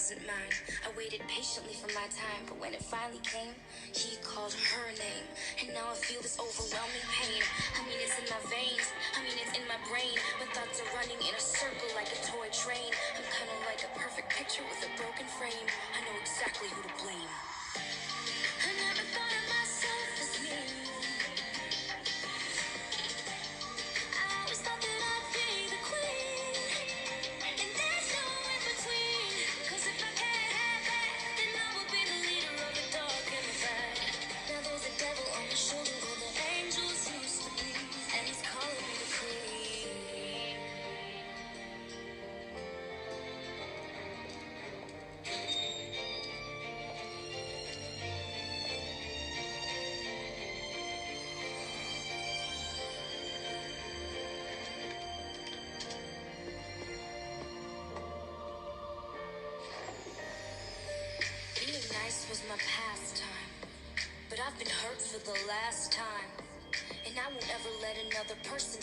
wasn't mine. I waited patiently for my time, but when it finally came, he called her name. And now I feel this overwhelming pain. I mean, it's in my veins, I mean, it's in my brain. My thoughts are running in a circle like a toy train. I'm kinda like a perfect picture with a broken frame. I know exactly who to blame. I never thought of myself as me. I always thought that I'd be the queen, and there's no in between. 'Cause if I can't have that, then I will be the leader of the dark and the bad. Now there's a devil on my shoulder where the angels used to be, and he's calling me the queen. Being nice was my pastime, but I've been hurt for the last time, and I won't ever let another person